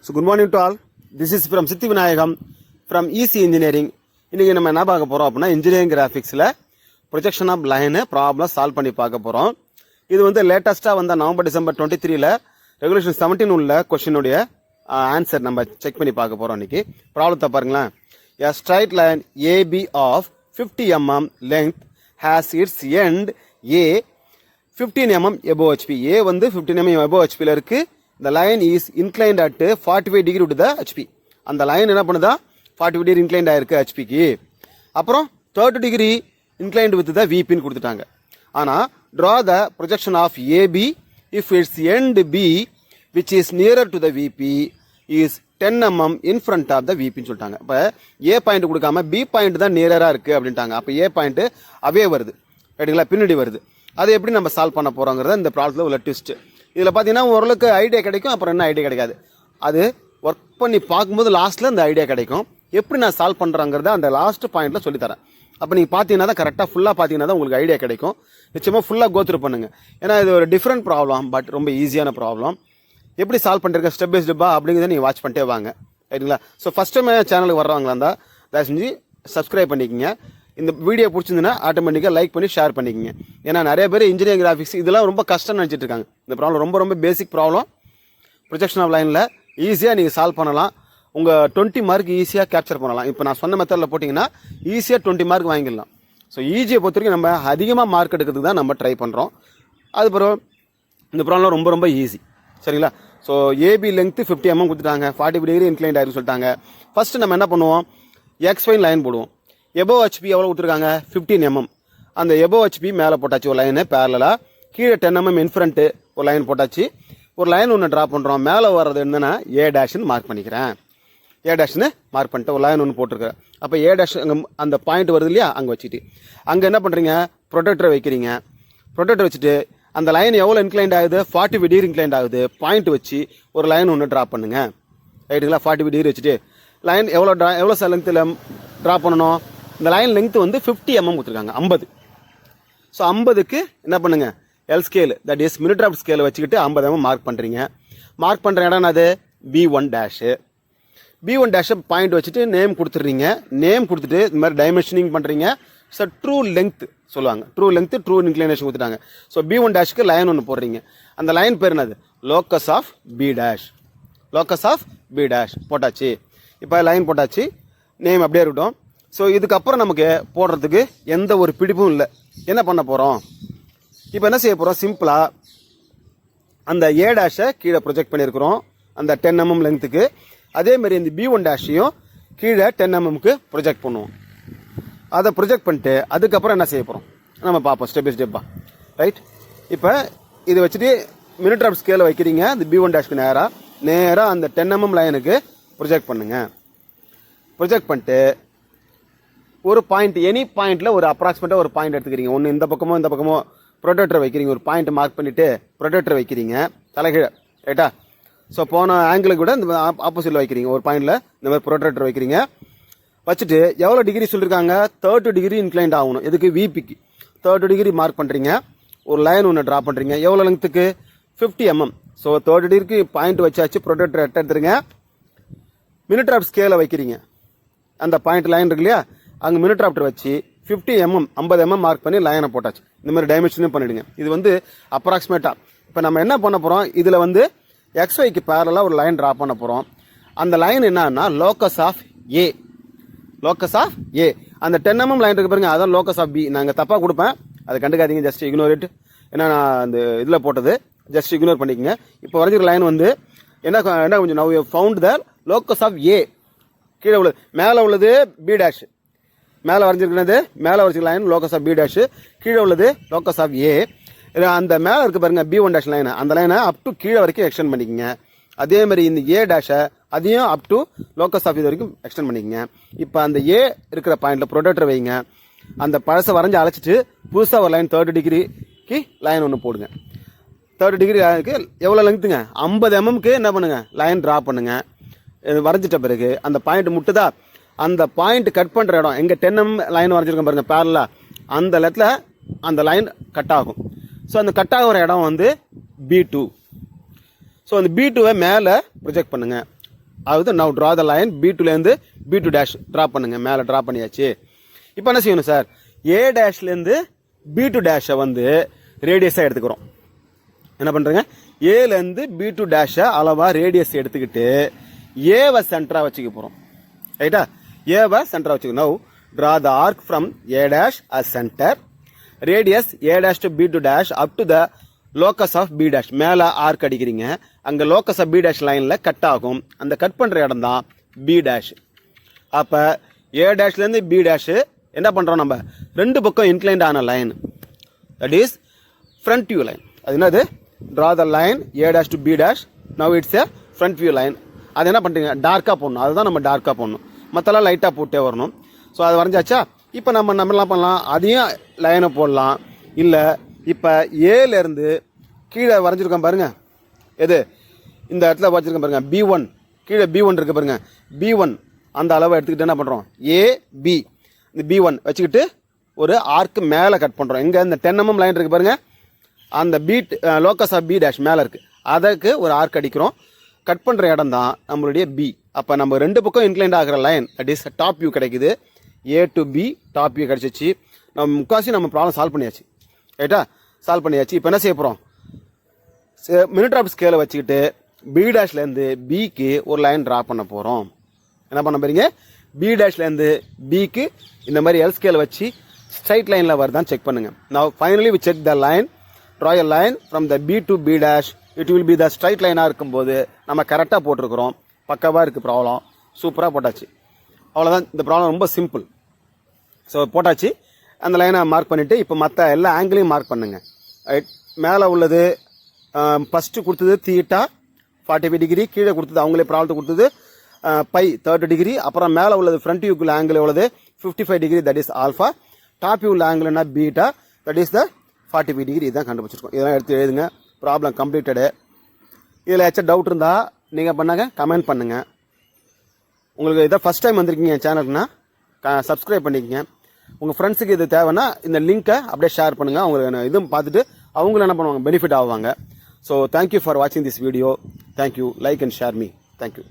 So good morning to all. This is from Sithi Vinayagam from EC Engineering. இன்னைக்கு நம்ம என்ன பார்க்க போறோம் அப்படின்னா இன்ஜினியரிங் கிராஃபிக்ஸ்ல projection of line problem solve பண்ணி பார்க்க போறோம். இது வந்து லேட்டஸ்டா வந்த நவம்பர் டிசம்பர் 23ல ரெகுலேஷன் 17 உள்ள கொஸ்டினுடைய ஆன்சர் நம்ம செக் பண்ணி பார்க்க போறோம். இன்னைக்கு ப்ராப்ளத்தை பாருங்களேன். A straight line AB of 50 mm length has its end A 15 mm above HP. A வந்து 15 mm above HP ல இருக்கு. The line is inclined at 45 degree to the HP. அந்த லைன் என்ன பண்ணுதா 45 degree inclined ஆயிருக்கு HPக்கு. அப்புறம் 30 degree inclined with the VP ன்னு கொடுத்துட்டாங்க. ஆனா draw the projection of AB if its end B which is nearer to the VP is 10 mm in front of the VP ன்னு சொல்லிட்டாங்க. அப்ப A பாயிண்ட் கொடுக்காம B point தான் நியரரா இருக்கு அப்படின்ட்டாங்க. அப்ப A பாயிண்ட் அவே வருது, ரைட்டுங்களா, பின்னாடி வருது. அதை எப்படி நம்ம சால்வ் பண்ண போறோங்கிறத இந்த ப்ராப்ளத்துல உள்ள ட்விஸ்ட். இதுல பாத்தீங்கன்னா ஓரளவுக்கு ஐடியா கிடைக்கும், அப்புறம் என்ன ஐடியா கிடைக்காது. அது ஒர்க் பண்ணி பார்க்கும்போது லாஸ்ட்ல இந்த ஐடியா கிடைக்கும். எப்படி நான் சால்வ் பண்றேங்கிறத அந்த லாஸ்ட் பாயிண்ட்ல சொல்லி தரேன். அப்ப நீங்க பாத்தீங்கன்னா தான் கரெக்டா ஃபுல்லா பாத்தீங்கன்னா தான் உங்களுக்கு ஐடியா கிடைக்கும். நிச்சயமா ஃபுல்லா கோத்ரூ பண்ணுங்க. ஏன்னா இது ஒரு டிஃபரெண்ட் ப்ராப்ளம், பட் ரொம்ப ஈஸியான ப்ராப்ளம். எப்படி சால்வ் பண்றீங்க ஸ்டெப் பை ஸ்டெப்பா அப்படிங்கிறத நீங்க வாட்ச் பண்ணிட்டே வாங்க, ரைட்டுங்களா. ஸோ ஃபர்ஸ்ட் டைம் சேனலுக்கு வர்றவங்களா இருந்தா தயவு செஞ்சு சப்ஸ்கிரைப் பண்ணிக்கங்க. இந்த வீடியோ பிடிச்சிருந்துன்னா ஆட்டோமேட்டிக்காக லைக் பண்ணி ஷேர் பண்ணிக்கங்க. ஏன்னா நிறைய பேர் இன்ஜினியரிங் கிராஃபிக்ஸ் இதெல்லாம் ரொம்ப கஷ்டம் நினச்சிட்டு இருக்காங்க. இந்த ப்ராப்ளம் ரொம்ப ரொம்ப பேசிக் ப்ராப்ளம். ப்ரொஜெக்ஷன் ஆஃப் லைனில் ஈஸியாக நீங்கள் சால்வ் பண்ணலாம். உங்கள் 20 மார்க் ஈஸியாக கேப்சர் பண்ணலாம். இப்போ நான் சொன்ன மெத்தடில் போட்டிங்கன்னா ஈஸியாக 20 மார்க் வாங்கிடலாம். ஸோ ஈஸியை பொறுத்த வரைக்கும் நம்ம அதிகமாக மார்க் எடுக்கிறதுக்கு தான் நம்ம ட்ரை பண்ணுறோம். அதுக்கப்புறம் இந்த ப்ராப்ளம் ரொம்ப ரொம்ப ஈஸி, சரிங்களா. ஸோ ஏபி லென்த்து 50 mm கொடுத்துட்டாங்க, 40 டிகிரி இன்க்ளைண்ட் ஆயிருக்கு சொல்லிட்டாங்க. ஃபர்ஸ்ட் நம்ம என்ன பண்ணுவோம், XY லைன் போடுவோம். எபோவ் HP எவ்வளோ கொடுத்துருக்காங்க 15 mm. அந்த எபோவ் HP மேலே போட்டாச்சு ஒரு லைனு பேரலா, கீழே 10 mm இன்ஃப்ரண்ட்டு ஒரு லைன் போட்டாச்சு. ஒரு லைன் ஒன்று ட்ரா பண்ணுறோம். மேலே வர்றது என்னன்னா A' மார்க் பண்ணிக்கிறேன். A' மார்க் பண்ணிட்டு ஒரு லைன் ஒன்று போட்டிருக்கிறேன். அப்போ A' அங்கே அந்த பாயிண்ட் வருது இல்லையா, அங்கே வச்சுட்டு அங்கே என்ன பண்ணுறீங்க, ப்ரொடெக்டரை வைக்கிறீங்க. ப்ரொடெக்டர் வச்சுட்டு அந்த லைன் எவ்வளோ இன்க்ளைண்ட் ஆகுது 40 டிகிரி இன்க்ளைண்ட் ஆகுது. பாயிண்ட் வச்சு ஒரு லைன் ஒன்று ட்ரா பண்ணுங்க, ரைட்டுங்களா. 40 டிகிரி வச்சுட்டு லைன் எவ்வளோ லென்த்தில் ட்ரா பண்ணணும். இந்த லைன் லெங்த் வந்து 50 mm கொடுத்துருக்காங்க, 50. ஸோ 50க்கு என்ன பண்ணுங்க, L scale, that is minute of ஸ்கேலை வச்சுக்கிட்டு 50 mm மார்க் பண்ணுறீங்க. மார்க் பண்ணுற இடம் அது B1'. B1' பாயிண்ட் வச்சுட்டு நேம் கொடுத்துட்றீங்க. நேம் கொடுத்துட்டு இந்த மாதிரி டைமென்ஷனிங் பண்ணுறீங்க. ஸோ ட்ரூ லெங்த் சொல்லுவாங்க, ட்ரூ லெங்த் ட்ரூ இன்க்ளைனேஷன் கொடுத்துட்டாங்க. ஸோ B1'க்கு லைன் ஒன்று போடுறீங்க. அந்த லைன் பேர் என்னது, locus of B'. Locus of B' போட்டாச்சு. இப்போ லைன் போட்டாச்சு, நேம் அப்படியே இருக்கட்டும். ஸோ இதுக்கப்புறம் நமக்கு போடுறதுக்கு எந்த ஒரு பிடிப்பும் இல்லை. என்ன பண்ண போகிறோம், இப்போ என்ன செய்ய போகிறோம், சிம்பிளாக அந்த A' கீழே ப்ரொஜெக்ட் பண்ணியிருக்கிறோம் அந்த 10 mm லென்த்துக்கு. அதேமாரி இந்த B1' கீழே 10 mmக்கு ப்ரொஜெக்ட் பண்ணுவோம். அதை ப்ரொஜெக்ட் பண்ணிட்டு அதுக்கப்புறம் என்ன செய்ய போகிறோம் நம்ம பார்ப்போம் ஸ்டெப் பை ஸ்டெப்பாக, ரைட். இப்போ இதை வச்சுட்டு மினிட் ஆஃப் ஸ்கேலை வைக்கிறீங்க. இந்த B1'க்கு நேராக அந்த 10 mm லைனுக்கு ப்ரொஜெக்ட் பண்ணுங்க. ப்ரொஜெக்ட் பண்ணிட்டு ஒரு பாயிண்ட், எனி பாயிண்ட்ல ஒரு அப்ராக்சிமேட்டாக ஒரு பாயிண்ட் எடுத்துக்கிறீங்க. ஒன்று இந்த பக்கமோ இந்த பக்கமோ ப்ரொடெக்டர் வைக்கிறீங்க. ஒரு பாயிண்ட் மார்க் பண்ணிட்டு ப்ரொடெக்டர் வைக்கிறீங்க தலைகீழ, ரைட்டா. ஸோ போன ஆங்கிளுக்கு கூட இந்த ஆப்போசிட்ல வைக்கிறீங்க. ஒரு பாயிண்ட்ல இந்த மாதிரி ப்ரொடெக்டர் வைக்கிறீங்க. வச்சுட்டு எவ்வளோ டிகிரி சொல்லியிருக்காங்க, 30 டிகிரி இன்க்ளைண்ட் ஆகணும். இதுக்கு VPக்கு 30 டிகிரி மார்க் பண்ணுறீங்க. ஒரு லைன் ஒன்று ட்ரா பண்ணுறீங்க. எவ்வளோ லெங்த்துக்கு 50 mm. ஸோ 30 டிகிரிக்கு பாயிண்ட் வச்சாச்சு. ப்ரொடெக்டர் எடுத்துருங்க. மினிட் ஆஃப் ஸ்கேலை வைக்கிறீங்க. அந்த பாயிண்ட் லைன் இருக்கு இல்லையா, அங்கே மினிட் ஆஃப்டர் வச்சு 50 mm 50 mm மார்க் பண்ணி லைனை போட்டாச்சு. இந்த மாதிரி டைமென்ஷனும் பண்ணிடுங்க. இது வந்து அப்ராக்சிமேட்டா. இப்போ நம்ம என்ன பண்ண போகிறோம், இதில் வந்து XYக்கு பேரலாக ஒரு லைன் ட்ரா பண்ண போகிறோம். அந்த லைன் என்னன்னா locus of A. Locus of A. அந்த 10 mm லைன் இருக்கு பாருங்க, அதான் லோக்கஸ் ஆஃப் B. நாங்கள் தப்பாக கொடுப்பேன், அதை கண்டுக்காதீங்க, ஜஸ்ட் இக்னோர் இட். ஏன்னா நான் அந்த இதில் போட்டது, ஜஸ்ட் இக்னோர் பண்ணிக்கங்க. இப்போ வரைஞ்சிருக்க லைன் வந்து என்ன கொஞ்சம் now you found the locus of A. கீழே உள்ளது, மேலே உள்ளது B'. மேலே வரைஞ்சிருக்கிறது மேலே வரைஞ்சிருக்க லைன் லோக்கஸ் ஆஃப் B'. கீழே உள்ளது லோக்கஸ் ஆஃப் A. அந்த மேலே இருக்கு பாருங்க B1' லைன், அந்த லைனை அப் டு கீழே வரைக்கும் எக்ஸ்டெண்ட் பண்ணிக்கங்க. அதே மாதிரி இந்த A' அதையும் அப் டு லோக்கஸ் ஆஃப் இது வரைக்கும் எக்ஸ்டெண்ட் பண்ணிக்கங்க. இப்போ அந்த A இருக்கிற பாயிண்ட்ல ப்ரொடெக்டர் வைங்க. அந்த பழசை வரைஞ்சி அழைச்சிட்டு புதுசாக ஒரு லைன் 30 டிகிரிக்கு லைன் ஒன்று போடுங்க. 30 டிகிரி எவ்வளோ லெங்க்த்துங்க 50 mmக்கு என்ன பண்ணுங்க, லைன் ட்ரா பண்ணுங்க. வரைஞ்சிட்ட பிறகு அந்த பாயிண்ட் முட்டுதா, அந்த பாயிண்ட் கட் பண்ற இடம் எங்க 10 mm லைன் வரைஞ்சிருக்கோம் பாருங்க பேரலா, அந்த இடத்துல அந்த லைன் கட் ஆகும். ஸோ அந்த கட் ஆகிற இடம் வந்து B2. ஸோ அந்த B2வை மேலே ப்ரொஜெக்ட் பண்ணுங்க. அதாவது நவ் ட்ரா த லைன் B2லேருந்து B2 டேஷ் ட்ரா பண்ணுங்க. மேலே ட்ரா பண்ணியாச்சு. இப்போ என்ன செய்யணும் சார், A டேஷ்லேருந்து B2 டேஷை வந்து ரேடியஸாக எடுத்துக்கிறோம். என்ன பண்ணுறேங்க, ஏலேருந்து B2 டேஷை அளவாக ரேடியஸ் எடுத்துக்கிட்டு ஏவை சென்டராக வச்சுக்க போகிறோம். ரைட்டா, ஏவை சென்டராக வச்சுக்கணும். Now draw the arc from A dash as centre, radius A dash to B2 dash up to the locus of B dash. மேலே ஆர்க் அடிக்கிறீங்க, அங்கே லோக்கஸ் ஆஃப் B டேஷ் லைனில் கட் ஆகும். அந்த கட் பண்ணுற இடம் தான் B டேஷ். அப்போ A டேஷ்லேருந்து B டேஷ் என்ன பண்ணுறோம், நம்ம ரெண்டு பக்கம் இன்க்ளைண்ட் ஆன line, that is front view line. அது என்னது, draw the line A dash to B dash. Now it's A front view line. அது என்ன பண்ணுறீங்க, டார்க்காக போடணும். அதுதான் நம்ம டார்க்காக போடணும், மற்றெல்லாம் லைட்டாக போட்டே வரணும். ஸோ அது வரைஞ்சாச்சா. இப்போ நம்ம என்ன பண்ணலாம், அதையும் லைனை போடலாம். இல்லை இப்போ ஏலேருந்து கீழே வரைஞ்சிருக்கோம் பாருங்க, எது இந்த இடத்துல வரைஞ்சிருக்கோம் பாருங்க B1, கீழே B1 இருக்கு பாருங்க, B1 அந்த அளவை எடுத்துக்கிட்டு என்ன பண்ணுறோம், AB இந்த B1 வச்சுக்கிட்டு ஒரு ஆர்க்கு மேலே கட் பண்ணுறோம். எங்கே இந்த 10 mm லைன் இருக்கு பாருங்க, அந்த லோக்கஸ் ஆஃப் B டேஷ் மேலே இருக்குது, அதுக்கு ஒரு ஆர்க் அடிக்கிறோம். கட் பண்ணுற இடம் தான் நம்மளுடைய B. அப்போ நம்ம ரெண்டு பக்கம் இன்க்ளைண்ட் ஆகிற line, that is top view கிடைக்குது. A to B top view கிடைச்சிச்சு. நம்ம முக்காசி நம்ம ப்ராப்ளம் சால்வ் பண்ணியாச்சு. ரைட்டா, சால்வ் பண்ணியாச்சு. இப்போ என்ன செய்ய போகிறோம், மினிட் ஆஃப் ஸ்கேலை வச்சுக்கிட்டு B டேஷ்லேருந்து Bக்கு ஒரு லைன் ட்ரா பண்ண போகிறோம். என்ன பண்ண போறீங்க, B டேஷ்லேருந்து Bக்கு இந்த மாதிரி எல் ஸ்கேலை வச்சு ஸ்ட்ரைட் லைனில் வருதான்னு செக் பண்ணுங்க. Now finally we check the line, draw a line from the B to B dash. It will be the straight line-ஆக இருக்கும்போது நம்ம கரெக்டாக போட்டிருக்கிறோம். பக்கவாக இருக்குது ப்ராப்ளம், சூப்பராக போட்டாச்சு. அவ்வளோதான், இந்த ப்ராப்ளம் ரொம்ப சிம்பிள். ஸோ போட்டாச்சு, அந்த லைனை மார்க் பண்ணிவிட்டு இப்போ மற்ற எல்லா ஆங்கிளையும் மார்க் பண்ணுங்க. ரைட், மேலே உள்ளது ஃபஸ்ட்டு கொடுத்தது தீட்டா 45 டிகிரி, கீழே கொடுத்தது அவங்களே ப்ராப்ளத்தை கொடுத்தது பை 30 டிகிரி. அப்புறம் மேலே உள்ளது ஃப்ரண்ட் வியூக்குள்ள ஆங்கிள் எவ்வளவு 55 degree, that is alpha. Top view ஆங்கிள்னா beta, that is the 45 degree. இதான் கண்டுபிடிச்சிருக்கோம். இதெல்லாம் எடுத்து எழுதுங்க. Problem completed. இதில் ஏதாச்சும் டவுட் இருந்தால் நீங்கள் பண்ணாங்க கமெண்ட் பண்ணுங்கள். உங்களுக்கு இதை ஃபஸ்ட் டைம் வந்திருக்கீங்க என் சேனல்னா சப்ஸ்கிரைப் பண்ணிக்கங்க. உங்கள் ஃப்ரெண்ட்ஸுக்கு இது தேவைன்னா இந்த லிங்க்கை அப்படியே ஷேர் பண்ணுங்கள். அவங்க இதுவும் பார்த்துட்டு அவங்களும் என்ன பண்ணுவாங்க, பெனிஃபிட் ஆவாங்க. ஸோ தேங்க்யூ ஃபார் வாட்சிங் this video. Thank you. Like and share me. Thank you.